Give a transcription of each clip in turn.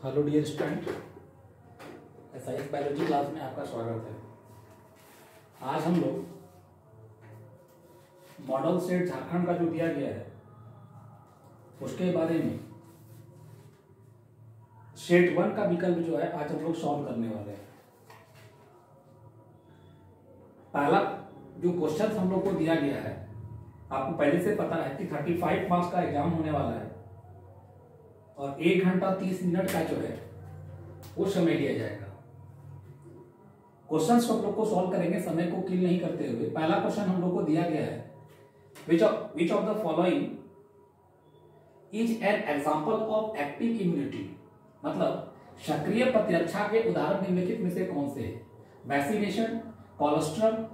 Hello dear student, SIS biology class में आपका स्वागत है। आज हम लोग मॉडल सेट झारखंड का जो दिया गया है उसके बारे में सेट 1 का विकल्प जो है आज हम लोग सॉल्व करने वाले हैं। पहला जो क्वेश्चन हम लोग को दिया गया है, आपको पहले से पता है कि 35 मार्क्स का एग्जाम होने वाला है और 1 घंटा 30 मिनट का जो है वो समय दिया जाएगा। क्वेश्चंस को हम लोग को सॉल्व करेंगे समय को किल नहीं करते हुए। पहला क्वेश्चन हम लोग को दिया गया है, which of the following is an example of active immunity, मतलब सक्रिय प्रतिरक्षा के उदाहरण निम्नलिखित में से कौन से है? वैक्सीनेशन, कोलेस्ट्रॉल,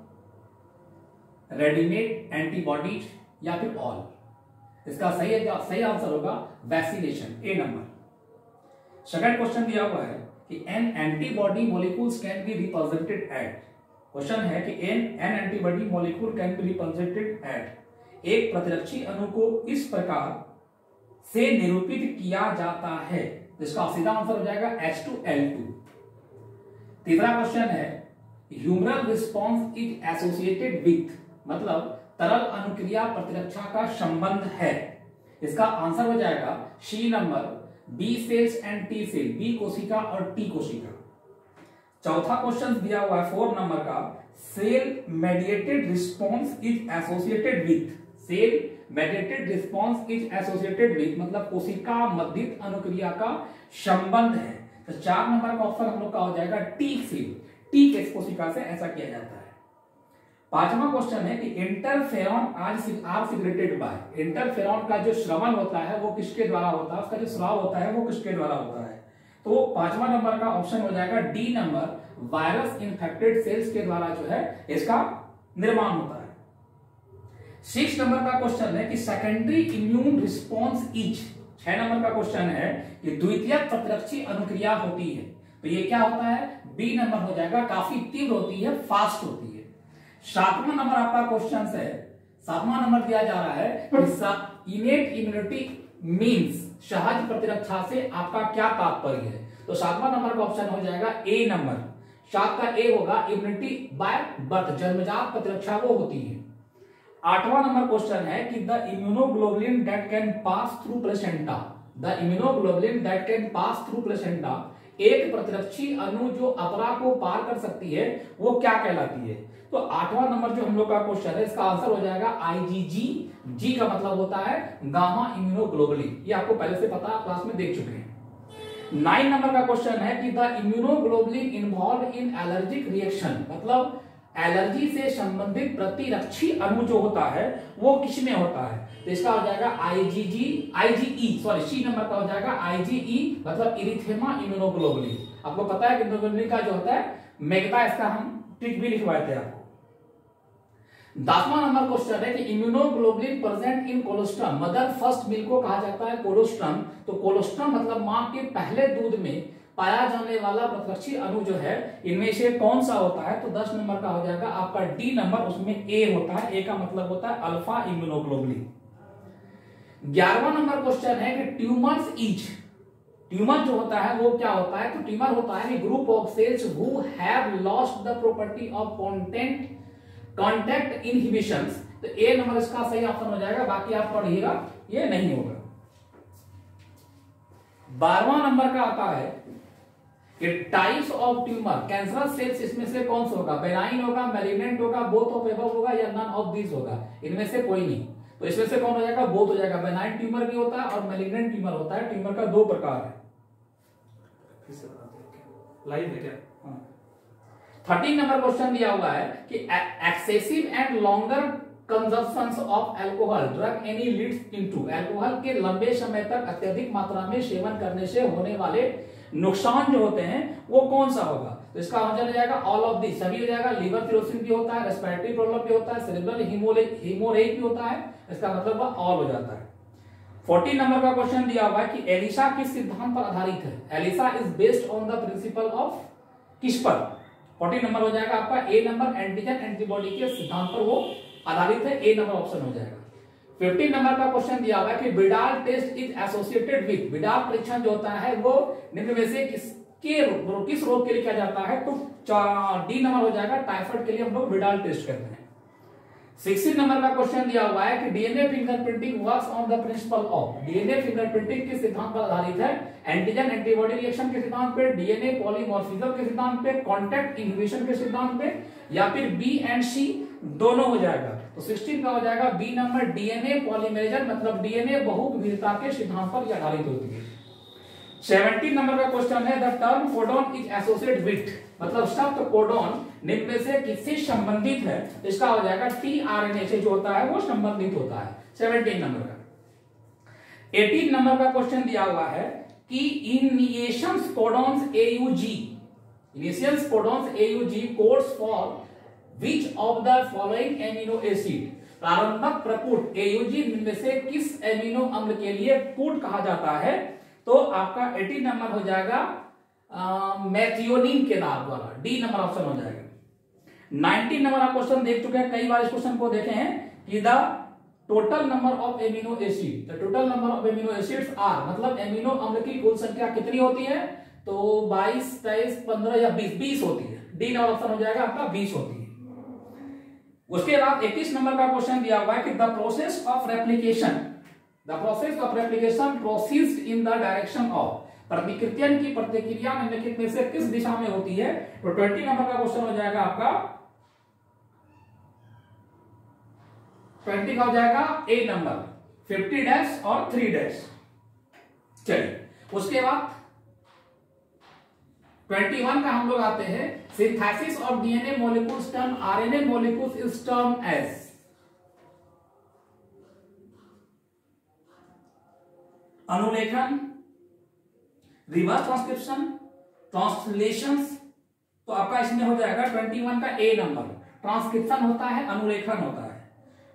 रेडीमेड एंटीबॉडीज या फिर ऑल। इसका सही आंसर होगा vaccination, A number. Second question दिया हुआ है कि an antibody molecules can be represented at. Question है कि an antibody molecule can be represented at. एक प्रतिरक्षी अणु को इस प्रकार से निरूपित किया जाता है, इसका सीधा आंसर हो जाएगा H2L2। तीसरा क्वेश्चन है humoral response is associated with, मतलब तरल अनुक्रिया प्रतिरक्षा का संबंध है, इसका आंसर हो जाएगा C number, B cells and T cell, B कोशिका और टी कोशिका। चौथा क्वेश्चन दिया हुआ है 4 नंबर का, cell mediated response is associated with. Cell mediated response is associated with मतलब कोशिका मध्यस्थ अनुक्रिया का संबंध है, तो 4 नंबर का ऑप्शन हम लोग का हो जाएगा टी सेल, टी के कोशिका से ऐसा किया जाता है। पांचवा क्वेश्चन है कि interferon are secreted by. Interferon का जो श्रवण होता है वो किसके द्वारा होता है, उसका जो स्राव होता है वो किसके द्वारा होता है? तो पांचवा नंबर का ऑप्शन हो जाएगा D number, virus infected cells के द्वारा जो है इसका निर्माण होता है। 6 नंबर का क्वेश्चन है कि secondary immune response is. 6 number का क्वेश्चन है कि द्वितीयक प्रतिरक्षी अनुक्रिया होती है, तो ये क्या होता है? बी नंबर हो जाएगा, काफी तीव्र होती है, फास्ट होती है। 7वां नंबर आपका क्वेश्चन है, 7वां नंबर दिया जा रहा है कि इनेट इम्यूनिटी मींस, सहज प्रतिरक्षा से आपका क्या तात्पर्य है? तो 7वां नंबर का ऑप्शन हो जाएगा ए नंबर, 7 का ए होगा, इम्यूनिटी बाय बर्थ, जन्मजात प्रतिरक्षा वो होती है। 8वां नंबर क्वेश्चन है कि the immunoglobulin that can pass through placenta. The immunoglobulin that can pass through placenta, एक प्रतिरक्षी अणु जो अपरा को पार कर सकती है वो क्या कहलाती है? तो 8वां नंबर जो हम लोग का क्वेश्चन है, इसका आंसर हो जाएगा आईजीजी। जी का मतलब होता है गामा इम्यूनोग्लोबुलिन, ये आपको पहले से पता, क्लास में देख चुके हैं। 9 नंबर का क्वेश्चन है कि the immunoglobulin involve in allergic reaction, मतलब एलर्जी से संबंधित प्रतिरक्षी अणु जो होता है वो किसमें होता है? तो इसका हो जाएगा आईजीई, सॉरी सी नंबर का हो जाएगा आईजीई, मतलब इरिथेमा इम्यूनोग्लोबुलिन। आपको पता है कि इम्यूनोग्लोबुलिन का जो होता है मेगता, इसका हम ट्रिक भी लिखवाए थे आपको। 10वां नंबर क्वेश्चन है कि immunoglobulin present in colostrum, mother first milk को कहा जाता है कोलोस्ट्रम, तो कोलोस्ट्रम मतलब मां के पहले दूध में पाया जाने वाला प्रतिरक्षी अणु जो है इनमें से कौन सा होता है? तो 10 नंबर का हो जाएगा आपका डी नंबर, उसमें ए होता है, ए का मतलब होता है अल्फा इम्यूनोग्लोबुलिन। 11वां नंबर क्वेश्चन है कि ट्यूमर्स इज, ट्यूमर जो होता है वो क्या होता है? तो ट्यूमर होता है group of cells who have lost the property of contact inhibitions, तो ए नंबर इसका सही ऑप्शन हो जाएगा, बाकी आप पढ़िएगा, ये नहीं होगा। 12वां नंबर का आता है कि types of tumour, cancerous cells इसमें से कौन सा होगा? बेनाइन होगा, मैलिग्नेंट होगा, बोथ ऑफ एबव होगा या नन ऑफ दिस होगा? इनमें से कोई नहीं, तो इसमें से कौन हो जाएगा? बोथ हो जाएगा। बेनाइन ट्यूमर भी होता है और मैलिग्नेंट ट्यूमर होता है। ट्यूमर का 2 प्रकार है। लाइव है क्या? 13 नंबर क्वेश्चन दिया हुआ है कि excessive and longer consumption of alcohol drug any Leeds into, alcohol के लंबे समय तक अत्यधिक मात्रा में सेवन करने से होने वाले नुकसान जो होते हैं वो कौन सा होगा? तो इसका आंसर हो जाएगा ऑल ऑफ दिस, सभी हो जाएगा। लिवर सिरोसिस भी होता है, रेस्पिरेटरी प्रॉब्लम भी होता है, सेरेब्रल हेमोरेज भी होता है, इसका मतलब वह ऑल हो जाता है। 14 नंबर का क्वेश्चन दिया हुआ है कि एलिसा किस सिद्धांत पर आधारित है? ELISA is based on the principle of किस पर? 14 नंबर हो जाएगा आपका ए नंबर, एंटीजन एंटीबॉडी के सिद्धांत पर वो आधारित है, ए नंबर ऑप्शन हो जाएगा। 15 नंबर का क्वेश्चन दिया हुआ है कि Widal test is associated with, Widal परीक्षण जो होता है वो निम्न में से किस रोग के लिए किया जाता है, तो डी नंबर हो जाएगा, टाइफाइड के लिए हम लोग विडाल टेस्ट करते हैं। 16 नंबर का क्वेश्चन दिया हुआ है कि DNA fingerprinting works on the principle of, DNA fingerprinting किस सिद्धांत पर आधारित है, एंटीजन एंटीबॉडी रिएक्शन के सिद्धांत पे, डीएनए पॉलीमॉर्फिज्म के सिद्धांत पे, कांटेक्ट इनहिबिशन के सिद्धांत पे, या फिर बी एंड सी दोनों हो जाएगा। तो 16 का हो जाएगा बी नंबर, डीएनए पॉलीमरेजन मतलब डीएनए बहुविधता के सिद्धांत पर यह आधारित होती है। 17 नंबर का क्वेश्चन है the term codon is associated with, मतलब शब्द कोडॉन निम्न में से किससे संबंधित है, इसका हो जाएगा टीआरएनए से जो होता है वो संबंधित होता है। 17 नंबर का। 18 नंबर का क्वेश्चन दिया हुआ है कि initiation codons AUG, initiation codons AUG codes for which of the following amino acid, प्रारंभक प्रपुट एयूजी में से किस एमिनो अम्ल के लिए कोड कहा जाता है, तो आपका 18 नंबर हो जाएगा मैथियोनिन के नाम द्वारा, डी नंबर ऑप्शन हो जाएगा। 19 नंबर आप क्वेश्चन देख चुके हैं, कई बार इस क्वेश्चन को देखे हैं कि the total number of amino acid, the total number of amino acids are, मतलब एमिनो अम्ल की कुल संख्या कितनी होती है, तो 22, 23, 15 या 20 होती है, डी नंबर ऑप्शन हो जाएगा आपका 20 होती है। उसके बाद 21 नंबर का क्वेश्चन दिया हुआ है कि the process of replication, the process of replication proceeds in the direction of, प्रतिकृतियन की प्रतिक्रिया निम्नलिखित में से किस दिशा में होती है, तो 20 नंबर का क्वेश्चन हो जाएगा आपका 20 का हो जाएगा ए नंबर, 50 डैश और 3 डैश। चलिए उसके बाद 21 का हम लोग आते हैं, synthesis of DNA molecules term RNA molecules is term as, अनुलेखन, रिवर्स ट्रांसक्रिप्शन, ट्रांसलेशंस, तो आपका इसमें हो जाएगा 21 का ए नंबर, ट्रांसक्रिप्शन होता है, अनुलेखन होता है।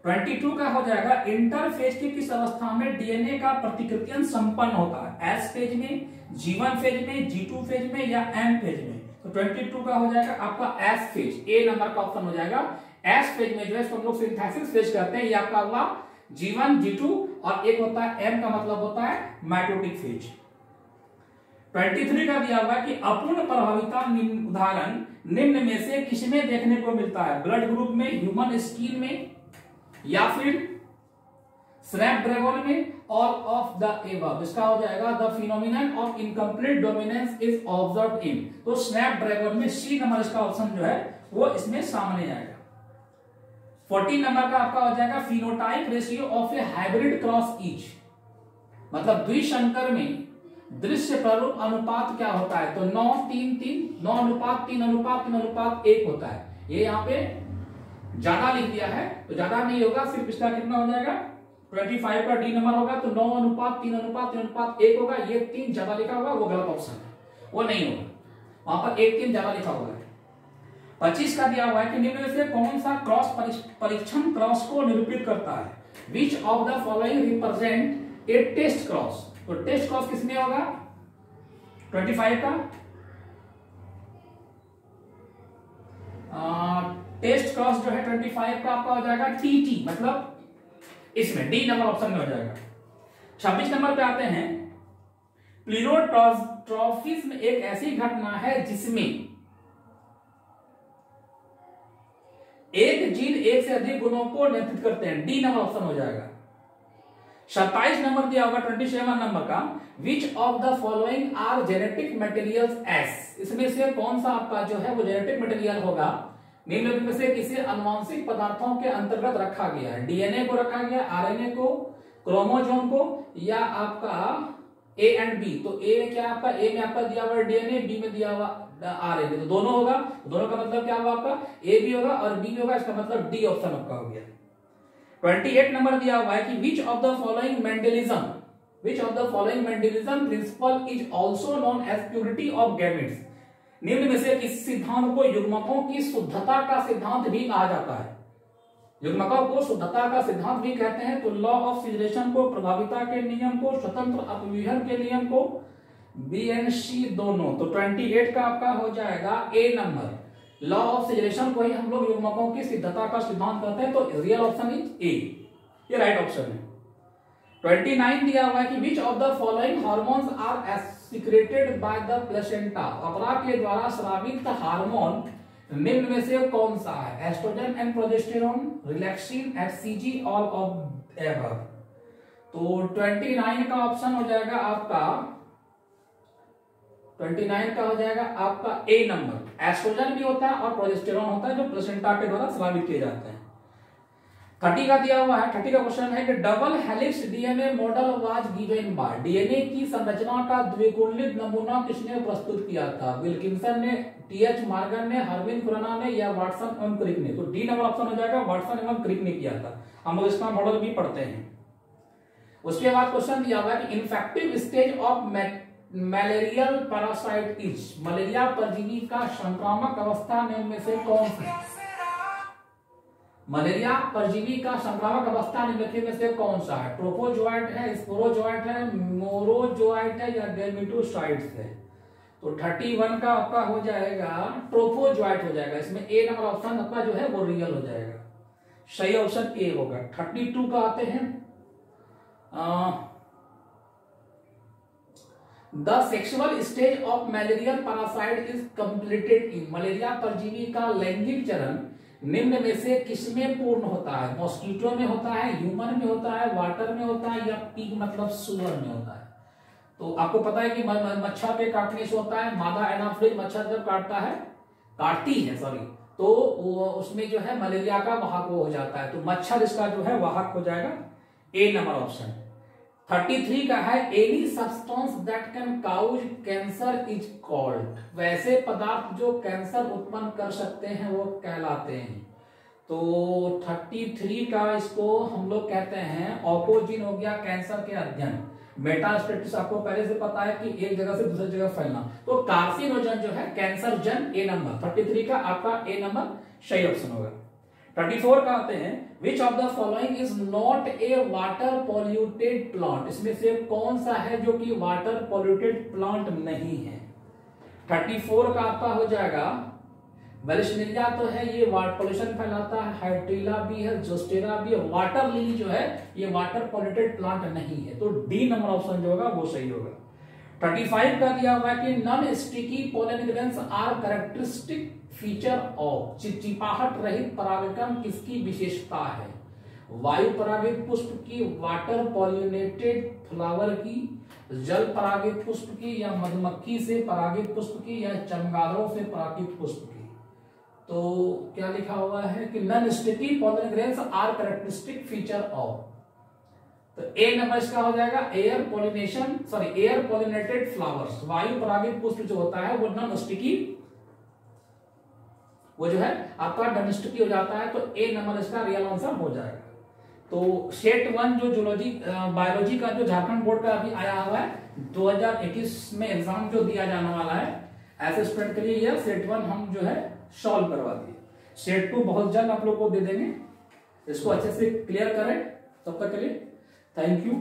22 का हो जाएगा इंटरफेज की किस अवस्था में डीएनए का प्रतिकृतियन संपन्न होता है, एस फेज में, G1 फेज में, G2 फेज में या M फेज में, तो 22 का हो जाएगा आपका एस फेज, ए नंबर का ऑप्शन हो जाएगा। एस फेज में जो है हम लोग सिंथेसिस फेज करते हैं, ये आपका हुआ G1 G2 और एक होता है M का मतलब होता है माइटोटिक फेज। 23 का दिया हुआ है कि अपूर्ण प्रभाविता उदाहरण निम्न में से किसमें देखने को मिलता है, ब्लड ग्रुप में, ह्यूमन स्किन में, या फिर स्नैपड्रैगन में, ऑल ऑफ द एबव, इसका हो जाएगा the phenomenon of incomplete dominance is observed in, तो स्नैपड्रैगन में सी नंबर इसका ऑप्शन जो है वो इसमें सामने आएगा। 14 नंबर का आपका हो जाएगा phenotype ratio of A hybrid cross each, मतलब द्विसंकर में दृश्य प्रारूप अनुपात क्या होता है, तो 9:3:3, 9:3:3:1 होता है। ये यहाँ पे ज्यादा लिख दिया है तो ज्यादा नहीं होगा, सिर्फ इसका कितना हो जाएगा 25 का डी नंबर होगा, तो 9:3:3:1 होगा। ये 3 ज्यादा लिखा होगा वो गलत ऑप्शन है, वो नहीं होगा, वहां पर 1-3 ज्यादा लिखा होगा। 25 का दिया हुआ है कि निम्न में से कौन सा क्रॉस परीक्षण क्रॉस को निरूपित करता है, which of the following represent a test cross, तो टेस्ट क्रॉस किसमें होगा 25 का, टेस्ट क्रॉस जो है 25 का आपका हो जाएगा टीटी, मतलब इसमें डी नंबर ऑप्शन में हो जाएगा। 26 नंबर पे आते हैं, प्लीरोट्रॉफिज्म एक ऐसी घटना है जिसमें एक जीन एक से अधिक गुणों को नियंत्रित करते हैं, डी नंबर ऑप्शन हो जाएगा। 27 नंबर दिया होगा 27 नंबर का, which of the following are genetic materials एस, इसमें से कौन सा आपका जो है वो जेनेटिक मटेरियल होगा, निम्नलिखित में से किसी अनुवांशिक पदार्थों के अंतर्गत रखा गया है, डीएनए को रखा गया, आरएनए को, क्रोमोसोम को, या आपका ए एंड बी, तो ए में क्या आपका, ए में आपका दिया हुआ डीएनए, बी में दिया हुआ आरएनए, तो दोनों होगा, दोनों का मतलब क्या होगा आपका ए भी होगा और बी भी होगा, इसका मतलब डी ऑप्शन आपका हो गया। 28 नंबर दिया हुआ है कि which of the following Mendelism, which of the following Mendelism principle is also known as purity of gametes, निम्न में से किस सिद्धांत को युग्मकों की शुद्धता का सिद्धांत भी कहा जाता है, युग्मकों को शुद्धता का सिद्धांत भी कहते हैं, तो लॉ ऑफ सिजरेशन को, प्रभाविता के नियम को, स्वतंत्र अपव्यूहन के नियम को, बी एंड सी दोनों, तो 28 का आपका हो जाएगा ए नंबर, लॉ ऑफ सिजरेशन को ही हम लोग युग्मकों की सिद्धता का सिद्धांत कहते हैं, तो रियल ऑप्शन इज ए। ये राइट ऑप्शन है। 29 दिया हुआ है कि which of the following hormones are secreted by the placenta, अपरा के द्वारा स्रावित हार्मोन निम्न में से कौन सा है? Estrogen and progesterone, relaxin, HCG, all of ever. तो 29 का ऑप्शन हो जाएगा आपका 29 का हो जाएगा आपका ए नंबर। एस्ट्रोजन भी होता है और प्रोजेस्टेरोन होता है जो प्लेसेंटा के द्वारा स्रावित किए जाते हैं। 30 का दिया हुआ है, 30 का क्वेश्चन है कि double helix DNA model was given by, DNA की संरचना का द्विकुंडलित नमूना किसने प्रस्तुत किया था? विल्किंसन ने, टीएच मॉर्गन ने, हर्विन खुराना ने या वाटसन एवं क्रिक ने? तो डी नंबर ऑप्शन हो जाएगा, वाटसन एवं क्रिक ने किया था। हम लोग इसका मॉडल भी पढ़ते हैं। उसके बाद क्वेश्चन दिया हुआ है कि infective stage of malarial parasite is, malaria परजीवी का संक्रामक अवस्था में से कौन सा? मलेरिया परजीवी का संक्रामक अवस्था निम्नलिखित में से कौन सा है? ट्रोपोजोआइट है, स्पोरोजोआइट है, मोरोजोआइट है या गेमेटोसाइट्स है? तो 31 का आपका हो जाएगा ट्रोपोजोआइट हो जाएगा। इसमें ए नंबर ऑप्शन आपका जो है वो रियल हो जाएगा, सही ऑप्शन ए होगा। 32 का आते हैं, the sexual stage of malarial parasite is completed in, malaria परजीवी का लैंगिक चरण निम्न में से किसमें पूर्ण होता है? मॉस्किटो में होता है, ह्यूमन में होता है, वाटर में होता है या पिग मतलब सुअर में होता है? तो आपको पता है कि मच्छर के काटने से होता है, मादा एनाफिलिस मच्छर जब काटती है तो उसमें जो है मलेरिया का वाहक वो हो जाता है, तो मच्छर इसका जो है वाहक हो जाएगा, ए नंबर ऑप्शन। 33 का है any substance that can cause cancer is called, वैसे पदार्थ जो कैंसर उत्पन्न कर सकते हैं वो कहलाते हैं। तो 33 का इसको हम लोग कहते हैं ऑपोजिन हो गया कैंसर के अध्ययन, मेटास्टेसिस आपको पहले से पता है कि एक जगह से दूसरी जगह फैलना, तो कार्सिनोजन जो है कैंसर जन, ए नंबर। 33 का आपका ए नंबर सही ऑप्शन होगा। 34 का आते हैं विच of the following is not a water polluted plant, इसमें से कौन सा है जो कि वाटर पॉल्यूटेड प्लांट नहीं है? 34 का आपका हो जाएगा वेलिशनेरिया तो है, ये वाटर पॉल्यूशन फैलाता है, हाइड्रिला भी है, जोस्टेरा भी है, वाटर लिली जो है ये वाटर पॉल्यूटेड प्लांट नहीं है, तो डी नंबर ऑप्शन जो होगा वो सही होगा। 35 का दिया हुआ है कि non sticky pollen grains are characteristic feature of, चिपचिपाहट रहित परागकण किसकी विशेषता है? वायु परागित पुष्प की, वाटर पॉलिनेटेड फ्लावर की, जल परागित पुष्प की या मधुमक्खी से परागित पुष्प की या चमगादड़ों से परागित पुष्प की? तो क्या लिखा हुआ है कि non sticky pollen grains are characteristic feature of, तो ए नंबर इसका हो जाएगा एयर पॉलिनेटेड फ्लावर्स, वायु परागित पुष्प जो होता है वो नॉन स्टिकी, वो जो है आपका नॉन स्टिकी हो जाता है, तो ए नंबर इसका रियल आंसर हो जाएगा। तो सेट 1 जो जूलॉजी बायोलॉजी का जो झारखंड बोर्ड का अभी आया हुआ है 2021 में एग्जाम जो दिया जाने वाला है ऐसे स्टूडेंट के लिए, यह सेट 1 हम जो है सॉल्व करवा दिए। सेट 2 बहुत जल्द आप लोग को दे देंगे, इसको अच्छे से क्लियर करें। तब तक के लिए थैंक यू।